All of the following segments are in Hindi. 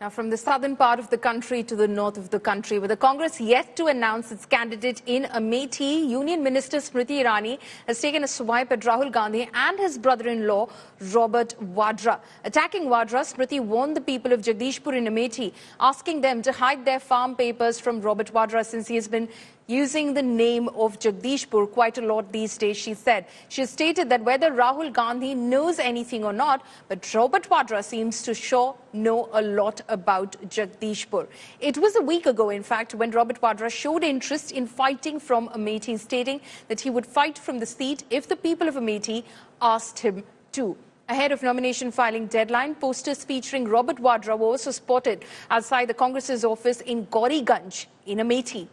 Now, from the southern part of the country to the north of the country, with the Congress yet to announce its candidate in Amethi, Union Minister Smriti Irani has taken a swipe at Rahul Gandhi and his brother-in-law, Robert Vadra. Attacking Vadra, Smriti warned the people of Jagdishpur in Amethi, asking them to hide their farm papers from Robert Vadra since he has been using the name of Jagdishpur quite a lot these days, she said. She stated that whether Rahul Gandhi knows anything or not, but Robert Vadra seems to sure know a lot about Jagdishpur. It was a week ago, in fact, when Robert Vadra showed interest in fighting from Amethi, stating that he would fight from the seat if the people of Amethi asked him to. Ahead of nomination filing deadline, posters featuring Robert Vadra were also spotted outside the Congress's office in Gauriganj in Amethi.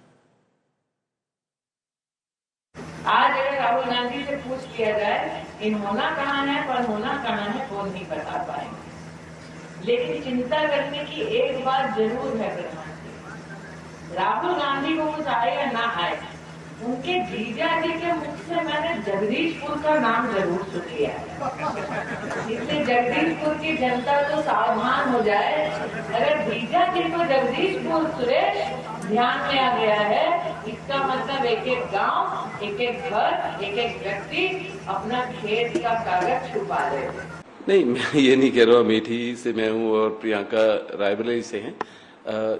आज अगर राहुल गांधी से पूछ किया जाए इन होना कहाँ है पर होना कहाँ है वो नहीं बता पाएंगे, लेकिन चिंता करने की एक बात जरूर है प्रधानमंत्री, राहुल गांधी को कुछ आए या ना आए, उनके जीजा जी के मुख से मैंने जगदीशपुर का नाम जरूर सुन लिया है। इसलिए जगदीशपुर की जनता तो सावधान हो जाए, अगर जीजा जी को जगदीशपुर सुरेश ध्यान में आ गया है, इसका मतलब एक एक गांव, एक एक घर, एक एक व्यक्ति अपना खेत का कागज छुपा ले। नहीं, मैं ये नहीं कह रहा। अमेठी से मैं हूँ और प्रियंका रायबरेली से हैं।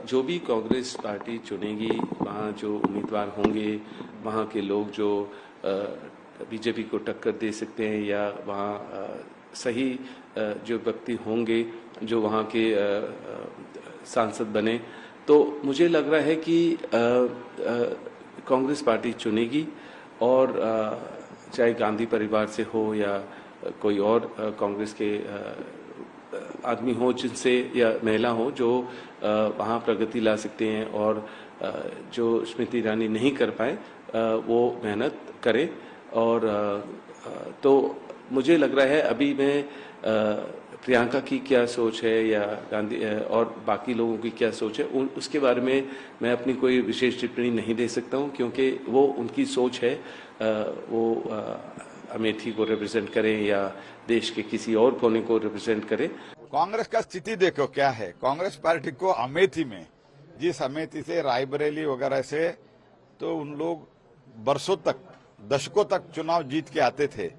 जो भी कांग्रेस पार्टी चुनेगी, वहाँ जो उम्मीदवार होंगे, वहाँ के लोग जो बीजेपी को टक्कर दे सकते हैं या वहाँ सही जो व्यक्ति होंगे जो वहाँ के सांसद बने, तो मुझे लग रहा है कि कांग्रेस पार्टी चुनेगी और चाहे गांधी परिवार से हो या कोई और कांग्रेस के आदमी हो जिनसे या महिला हो जो वहाँ प्रगति ला सकते हैं और जो स्मृति ईरानी नहीं कर पाए वो मेहनत करे। और तो मुझे लग रहा है अभी मैं प्रियंका की क्या सोच है या गांधी और बाकी लोगों की क्या सोच है उसके बारे में मैं अपनी कोई विशेष टिप्पणी नहीं दे सकता हूं, क्योंकि वो उनकी सोच है। वो अमेठी को रिप्रेजेंट करें या देश के किसी और कोने को रिप्रेजेंट करें। कांग्रेस का स्थिति देखो क्या है। कांग्रेस पार्टी को अमेठी में, जिस अमेठी से रायबरेली वगैरह से तो उन लोग बरसों तक, दशकों तक चुनाव जीत के आते थे,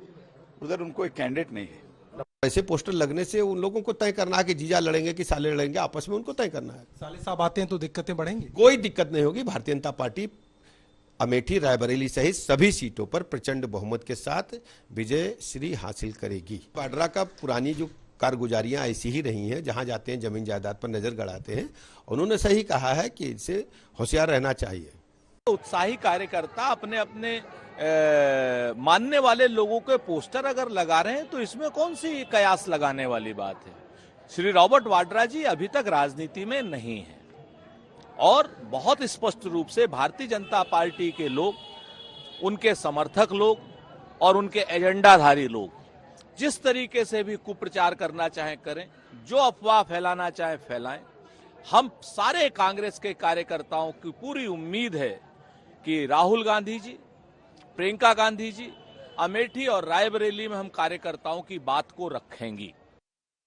उधर उनको एक कैंडिडेट नहीं है। ऐसे पोस्टर लगने से उन लोगों को तय करना है कि जीजा लड़ेंगे कि साले लड़ेंगे, आपस में उनको तय करना है। साले साहब आते हैं तो दिक्कतें बढ़ेंगी? कोई दिक्कत नहीं होगी। भारतीय जनता पार्टी अमेठी, रायबरेली सहित सभी सीटों पर प्रचंड बहुमत के साथ विजय श्री हासिल करेगी। वाड्रा का पुरानी जो कारगुजारियां ऐसी ही रही हैं, जहां जाते हैं जमीन जायदाद पर नजर गड़ाते हैं। उन्होंने सही कहा है कि इनसे होशियार रहना चाहिए। उत्साही कार्यकर्ता अपने अपने मानने वाले लोगों के पोस्टर अगर लगा रहे हैं तो इसमें कौन सी कयास लगाने वाली बात है। श्री रॉबर्ट वाड्रा जी अभी तक राजनीति में नहीं है और बहुत स्पष्ट रूप से भारतीय जनता पार्टी के लोग, उनके समर्थक लोग और उनके एजेंडाधारी लोग जिस तरीके से भी कुप्रचार करना चाहे करें, जो अफवाह फैलाना चाहे फैलाएं। हम सारे कांग्रेस के कार्यकर्ताओं की पूरी उम्मीद है कि राहुल गांधी जी, प्रियंका गांधी जी अमेठी और रायबरेली में हम कार्यकर्ताओं की बात को रखेंगी।